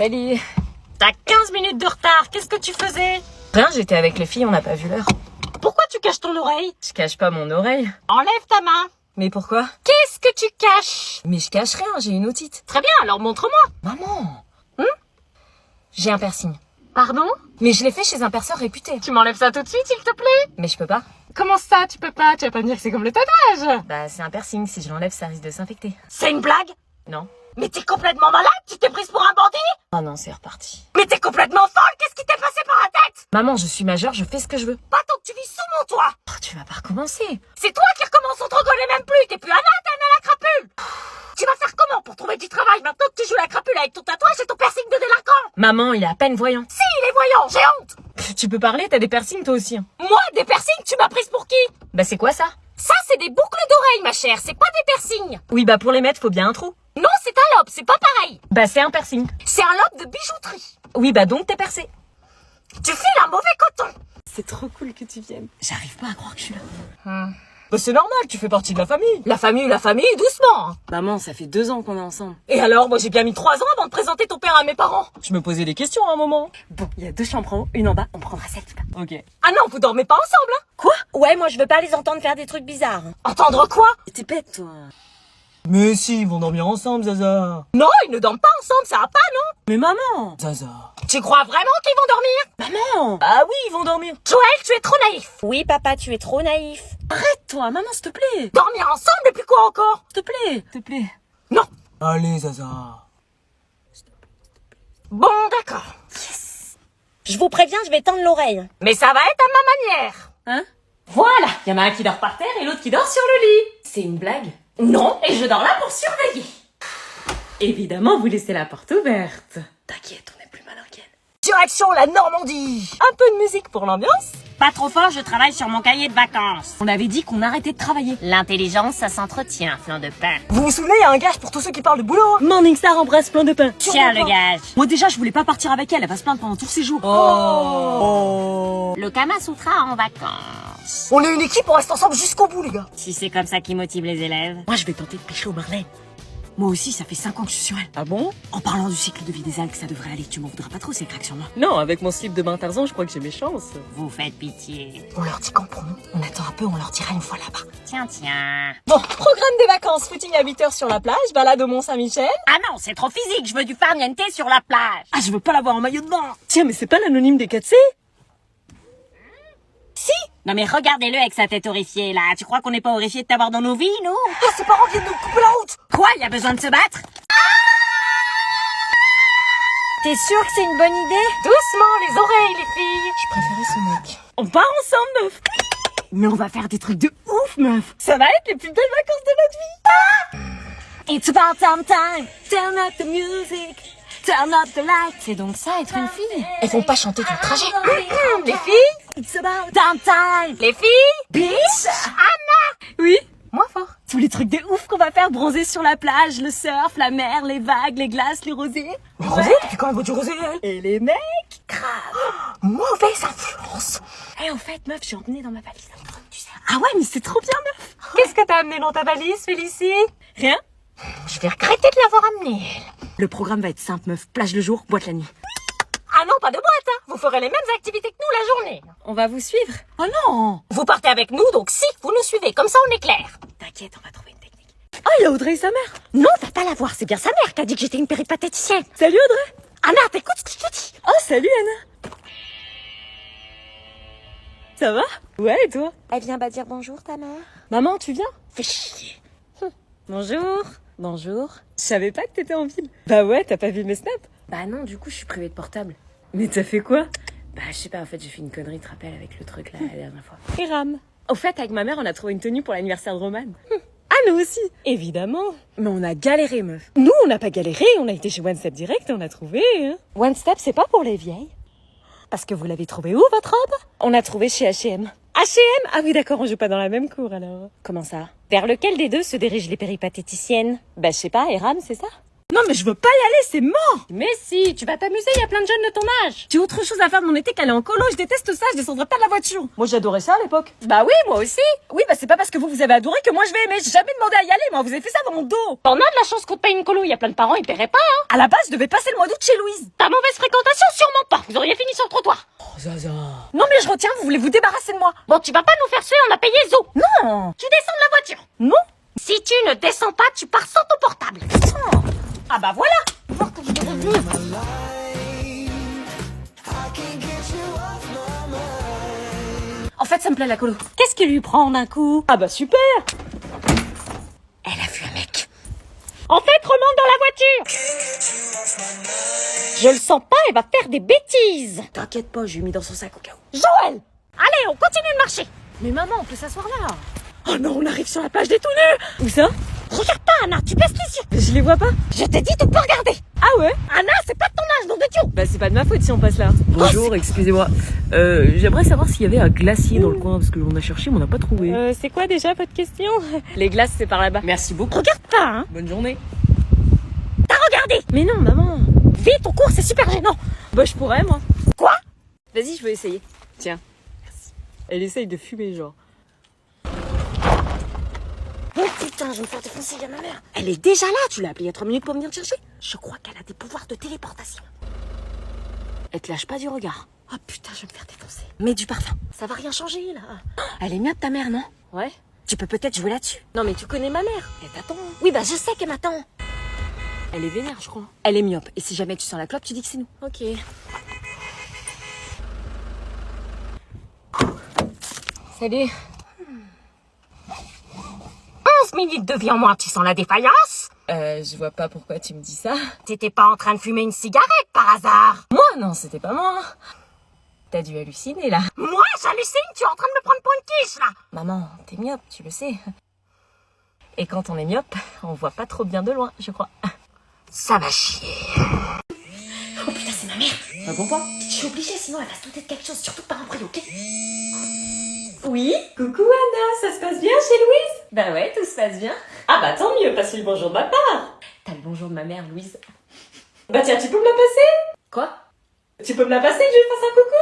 Salut. T'as 15 minutes de retard, qu'est-ce que tu faisais? Rien, j'étais avec les filles, on n'a pas vu l'heure. Pourquoi tu caches ton oreille? Je cache pas mon oreille. Enlève ta main. Mais pourquoi? Qu'est-ce que tu caches? Mais je cache rien, j'ai une otite. Très bien, alors montre-moi. Maman. J'ai un piercing. Pardon? Mais je l'ai fait chez un perceur réputé. Tu m'enlèves ça tout de suite, s'il te plaît? Mais je peux pas. Comment ça, tu peux pas? Tu vas pas me dire que c'est comme le tatouage? Bah c'est un piercing, si je l'enlève ça risque de s'infecter. C'est une blague? Non. Mais t'es complètement malade? Tu t'es prise pour un bandit? Oh non, c'est reparti. Mais t'es complètement folle? Qu'est-ce qui t'est passé par la tête? Maman, je suis majeure, je fais ce que je veux. Pas tant que tu vis sous mon toit. Oh, tu vas pas recommencer. C'est toi qui recommence, on te reconnaît même plus. T'es plus Anna, t'es Anna la crapule. Tu vas faire comment pour trouver du travail maintenant que tu joues la crapule avec ton tatouage et ton piercing de délinquant? Maman, il est à peine voyant. Si, il est voyant, j'ai honte. Tu peux parler, t'as des piercings toi aussi. Moi, des piercings, tu m'as prise pour qui? Bah c'est quoi ça? Ça, c'est des boucles d'oreilles, ma chère, c'est pas des piercings. Oui, bah pour les mettre, faut bien un trou. Non, c'est un lobe, c'est pas pareil. Bah c'est un piercing. C'est un lobe de bijouterie. Oui, bah donc t'es percé. Tu files un mauvais coton. C'est trop cool que tu viennes. J'arrive pas à croire que je suis là. Bah c'est normal, tu fais partie de la famille. La famille, doucement. Maman, ça fait 2 ans qu'on est ensemble. Et alors, moi j'ai bien mis 3 ans avant de présenter ton père à mes parents. Je me posais des questions à un moment. Bon, il y a 2 chambres en haut, une en bas, on prendra celle qui va. Ok. Ah non, vous dormez pas ensemble, hein? Quoi? Ouais, moi je veux pas les entendre faire des trucs bizarres. Entendre quoi? T'es bête, toi. Mais si, ils vont dormir ensemble, Zaza. Non, ils ne dorment pas ensemble, ça va pas, non? Mais maman. Zaza. Tu crois vraiment qu'ils vont dormir? Maman. Ah oui, ils vont dormir. Joël, tu es trop naïf. Oui, papa, tu es trop naïf. Arrête-toi, maman, s'il te plaît. Dormir ensemble depuis quoi encore? S'il te plaît. S'il te plaît. Non. Allez, Zaza. Bon, d'accord. Je vous préviens, je vais tendre l'oreille. Mais ça va être à ma manière. Hein? Voilà, il y en a un qui dort par terre et l'autre qui dort sur le lit. C'est une blague? Non, et je dors là pour surveiller. Évidemment, vous laissez la porte ouverte. T'inquiète, on est plus malin qu'elle. Direction la Normandie. Un peu de musique pour l'ambiance. Pas trop fort, je travaille sur mon cahier de vacances. On avait dit qu'on arrêtait de travailler. L'intelligence, ça s'entretient, flanc de pain. Vous vous souvenez, il y a un gage pour tous ceux qui parlent de boulot. Morningstar embrasse plein de pain. Tiens, le gage. Moi déjà, je voulais pas partir avec elle, elle va se plaindre pendant tous ses jours. Oh. Le Kama Sutra en vacances. On est une équipe, on reste ensemble jusqu'au bout, les gars. Si c'est comme ça qui motive les élèves. Moi, je vais tenter de pécho Marlène. Moi aussi, ça fait 5 ans que je suis sur elle. Ah bon? En parlant du cycle de vie des algues, ça devrait aller. Tu m'en voudras pas trop, ces craques sur moi. Non, avec mon slip de bain Tarzan, je crois que j'ai mes chances. Vous faites pitié. On leur dit qu'en promo, on attend un peu, on leur dira une fois là-bas. Tiens. Bon, programme des vacances, footing à 8h sur la plage, balade au Mont-Saint-Michel. Ah non, c'est trop physique, je veux du farniente sur la plage. Ah, je veux pas l'avoir en maillot de bain. Tiens, mais c'est pas l'anonyme des 4C? Si. Non mais regardez-le avec sa tête horrifiée là. Tu crois qu'on n'est pas horrifié de t'avoir dans nos vies, nous? Oh, ses parents viennent de nous couper la route. Quoi? Y a besoin de se battre? T'es sûr que c'est une bonne idée? Doucement, les oreilles, les filles. Je préférais ce mec. On part ensemble, meuf. Mais on va faire des trucs de ouf, meuf. Ça va être les plus belles vacances de notre vie. It's about time. Turn up the music. Turn up the light. C'est donc ça, être une fille. Elles vont pas chanter tout le trajet. Les filles? It's about time. Les filles? Bitch. Anna! Oui. Moins fort. Tous les trucs de ouf qu'on va faire, bronzer sur la plage, le surf, la mer, les vagues, les glaces, les rosés. Le rosé? Depuis quand elle veut du rosé, elle? Et les mecs. Mauvaise influence. Eh, en fait, meuf, j'ai emmené dans ma valise un truc, tu sais. Ah ouais, mais c'est trop bien, meuf. Qu'est-ce que t'as amené dans ta valise, Félicie? Rien. Je vais regretter de l'avoir amené, elle. Le programme va être simple, meuf. Plage le jour, boîte la nuit. Ah non, pas de boîte, hein. Vous ferez les mêmes activités que nous la journée. On va vous suivre. Oh non. Vous partez avec nous, donc si, vous nous suivez, comme ça on est clair. T'inquiète, on va trouver une technique. Ah, il y a Audrey et sa mère. Non, va pas la voir, c'est bien sa mère qui a dit que j'étais une péripatéticienne. Salut Audrey. Anna, t'écoutes ce que je te dis? Oh, salut Anna. Ça va? Ouais, et toi? Elle vient dire bonjour, ta mère. Maman, tu viens? Fais chier. Bonjour. Bonjour. Je savais pas que t'étais en ville. Bah ouais, t'as pas vu mes snaps? Bah non, du coup, je suis privée de portable. Mais t'as fait quoi? Bah je sais pas, en fait, j'ai fait une connerie, tu te rappelles, avec le truc là, la dernière fois. Et Ram. Au fait, avec ma mère, on a trouvé une tenue pour l'anniversaire de Roman. Ah, nous aussi. Évidemment. Mais on a galéré, meuf. Nous, on n'a pas galéré, on a été chez One Step Direct et on a trouvé, hein. One Step, c'est pas pour les vieilles. Parce que vous l'avez trouvé où, votre robe? On l'a trouvé chez H&M. H&M? Ah oui, d'accord, on joue pas dans la même cour, alors. Comment ça? Vers lequel des deux se dirigent les péripatéticiennes? Bah je sais pas, et Ram, c'est ça? Non mais je veux pas y aller, c'est mort. Mais si, tu vas t'amuser, il y a plein de jeunes de ton âge. J'ai autre chose à faire de mon été qu'aller en colo, je déteste ça, je descendrai pas de la voiture. Moi j'adorais ça à l'époque. Bah oui, moi aussi. Oui bah c'est pas parce que vous avez adoré que moi je vais aimer, j'ai jamais demandé à y aller, moi vous avez fait ça dans mon dos. On a de la chance qu'on te paye une colo, il y a plein de parents, ils paieraient pas, hein. À la base je devais passer le mois d'août chez Louise. Ta mauvaise fréquentation, sûrement pas. Vous auriez fini sur le trottoir. Oh Zaza. Non mais je retiens, vous voulez vous débarrasser de moi. Bon, tu vas pas nous faire suer, on a payé Zo. Non. Tu descends de la voiture. Non. Si tu ne descends pas, tu pars sans ton portable. Ah bah voilà. En fait ça me plaît la colo. Qu'est-ce qui lui prend d'un coup? Ah bah super. Elle a vu un mec. En fait, remonte dans la voiture. Je le sens pas, elle va faire des bêtises. T'inquiète pas, je lui ai mis dans son sac au cas où. Joël, allez, on continue de marcher. Mais maman, on peut s'asseoir là. Oh non, on arrive sur la plage des tout nus. Où ça? Regarde pas, Anna, tu baisses les yeux. Je les vois pas. Je t'ai dit de pas regarder. Ah ouais? Anna, c'est pas de ton âge, nom de Dieu. Bah c'est pas de ma faute si on passe là. Bonjour, excusez-moi. J'aimerais savoir s'il y avait un glacier dans le coin parce que on a cherché mais on n'a pas trouvé. C'est quoi déjà votre question? Les glaces c'est par là-bas. Merci beaucoup. Regarde pas, hein. Bonne journée. T'as regardé. Mais non maman. Vite, ton cours, c'est super gênant. Bah je pourrais moi. Quoi? Vas-y, je veux essayer. Tiens. Merci. Elle essaye de fumer genre. Oh putain, je vais me faire défoncer, il y a ma mère. Elle est déjà là, tu l'as appelée il y a 3 minutes pour venir te chercher. Je crois qu'elle a des pouvoirs de téléportation. Elle te lâche pas du regard. Oh putain, je vais me faire défoncer. Mets du parfum, ça va rien changer là. Elle est myope ta mère, non? Ouais. Tu peux peut-être jouer là-dessus. Non mais tu connais ma mère. Elle t'attend. Oui, bah je sais qu'elle m'attend. Elle est vénère je crois. Elle est myope, et si jamais tu sens la clope, tu dis que c'est nous. Ok. 11 minutes de vie en moins, tu sens la défaillance? Je vois pas pourquoi tu me dis ça. T'étais pas en train de fumer une cigarette par hasard? Moi non, c'était pas moi. T'as dû halluciner là. Moi, j'hallucine, tu es en train de me prendre pour une quiche là. Maman, t'es myope, tu le sais. Et quand on est myope, on voit pas trop bien de loin, je crois. Ça va chier. Oh putain, c'est ma mère. Ah bon pas? Je suis obligée, sinon elle va se douter de quelque chose, surtout par un bruit, ok? Oui, coucou Anna, ça se passe bien chez Louise? Bah ouais, tout se passe bien. Ah bah tant mieux, passe le bonjour de ma part. T'as le bonjour de ma mère, Louise. Bah tiens, tu peux me la passer? Quoi? Tu peux me la passer que je lui fasse un coucou?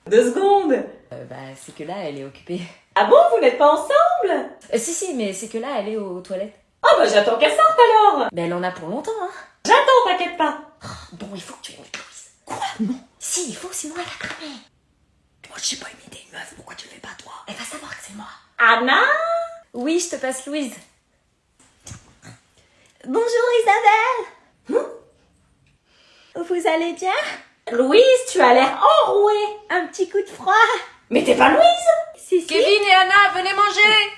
2 secondes. Bah c'est que là, elle est occupée. Ah bon, vous n'êtes pas ensemble? Si, mais c'est que là, elle est aux toilettes. Ah bah j'attends qu'elle sorte alors. Mais elle en a pour longtemps, hein. J'attends, t'inquiète pas. Bon, il faut que tu imites Louise. Quoi? Non. Si, il faut, sinon elle va cramer. Moi, je sais pas imiter une meuf, pourquoi tu le fais pas, toi? Elle va savoir que c'est moi. Anna? Oui, je te passe Louise. Bonjour Isabelle. Vous allez bien? Louise, tu as l'air enrouée. Un petit coup de froid? Mais t'es pas Louise? Si. Kevin et Anna, venez manger.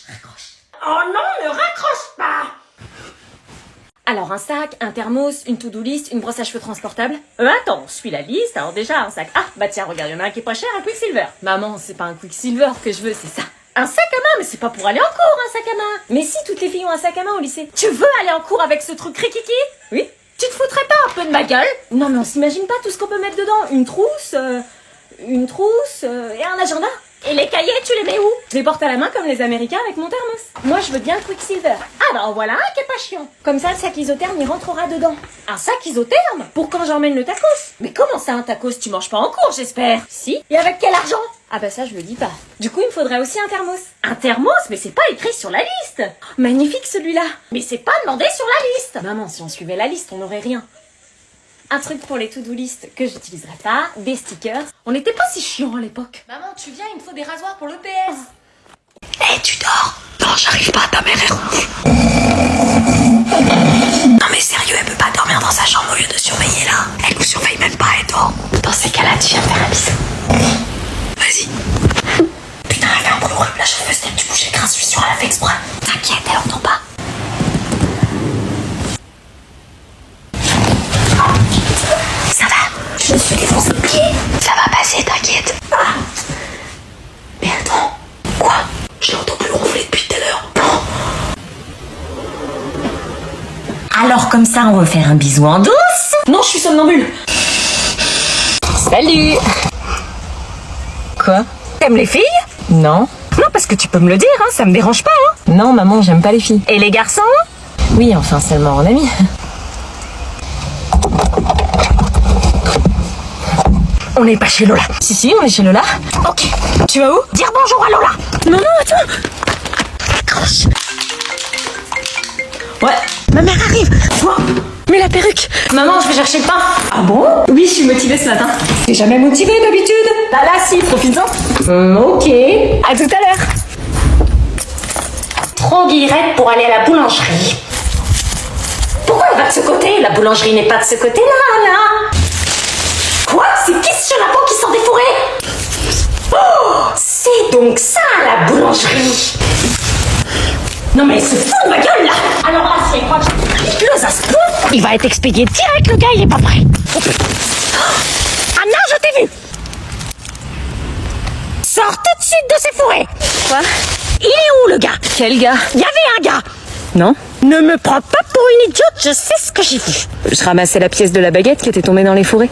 Raccroche. Oh non, ne raccroche pas. Alors, un sac, un thermos, une to-do list, une brosse à cheveux transportable. Attends, on suit la liste, alors déjà un sac. Ah, bah tiens, regarde, il y en a un qui est pas cher, un Quicksilver. Maman, c'est pas un Quicksilver que je veux, c'est ça. Un sac à main, mais c'est pas pour aller en cours, un sac à main. Mais si, toutes les filles ont un sac à main au lycée. Tu veux aller en cours avec ce truc rikiki? Oui. Tu te foutrais pas un peu de ma gueule? Non, mais on s'imagine pas tout ce qu'on peut mettre dedans. Une trousse et un agenda. Et les cahiers, tu les mets où? Je les porte à la main comme les Américains avec mon thermos. Moi, je veux bien le Quicksilver. Ah bah en voilà un qui est pas chiant. Comme ça, le sac isotherme, il rentrera dedans. Un sac isotherme? Pour quand j'emmène le tacos. Mais comment ça un tacos? Tu manges pas en cours, j'espère. Si. Et avec quel argent? Ah bah ça, je le dis pas. Du coup, il me faudrait aussi un thermos. Un thermos? Mais c'est pas écrit sur la liste. Magnifique celui-là. Mais c'est pas demandé sur la liste. Maman, si on suivait la liste, on n'aurait rien. Un truc pour les to-do list que j'utiliserai pas, des stickers. On n'était pas si chiant à l'époque. Maman, tu viens, il me faut des rasoirs pour l'EPS. Eh, tu dors? Non, j'arrive pas, ta mère est ronfle. Non mais sérieux, elle peut pas dormir dans sa chambre au lieu de surveiller là. Elle nous surveille même pas, elle dort. Dans ces cas-là, tu viens me faire un bisou. Vas-y. Putain, elle fait un bruit horrible, la chauffeuse t'aime, tu bouges les crins, je suis sûre, elle a fait exprès. T'inquiète, elle entend pas. Ça va? Je me suis défoncé le pied. Ça va passer, t'inquiète. Ah. Mais attends. Quoi? Je l'entends plus ronfler depuis tout à l'heure. Alors comme ça, on veut faire un bisou en douce? Non, je suis somnambule. Salut. Quoi? T'aimes les filles? Non. Non, parce que tu peux me le dire, hein, ça me dérange pas, hein. Non, maman, j'aime pas les filles. Et les garçons? Oui, enfin, seulement en ami. On n'est pas chez Lola. Si, on est chez Lola. Ok. Tu vas où? Dire bonjour à Lola. Non, attends. Accroche. Ouais. Ma mère arrive. Quoi? Mais la perruque. Maman, je vais chercher le pain. Ah bon? Oui, je suis motivée ce matin. T'es jamais motivée d'habitude? Bah là, si, profite-en. Ok. À tout à l'heure. Trop guillerette pour aller à la boulangerie. Pourquoi elle va de ce côté? La boulangerie n'est pas de ce côté-là, là. Quoi? C'est qui ce chenapan qui sort des fourrés? Oh, c'est donc ça, la boulangerie. Non mais elle se fout de ma gueule, là. Alors là, si elle croit que je close à ce point, il va être expédié direct, le gars, il est pas prêt. Ah non, je t'ai vu. Sors tout de suite de ces fourrés. Quoi? Il est où, le gars? Quel gars? Il y avait un gars. Non? Ne me prends pas pour une idiote, je sais ce que j'ai vu. Je ramassais la pièce de la baguette qui était tombée dans les fourrés.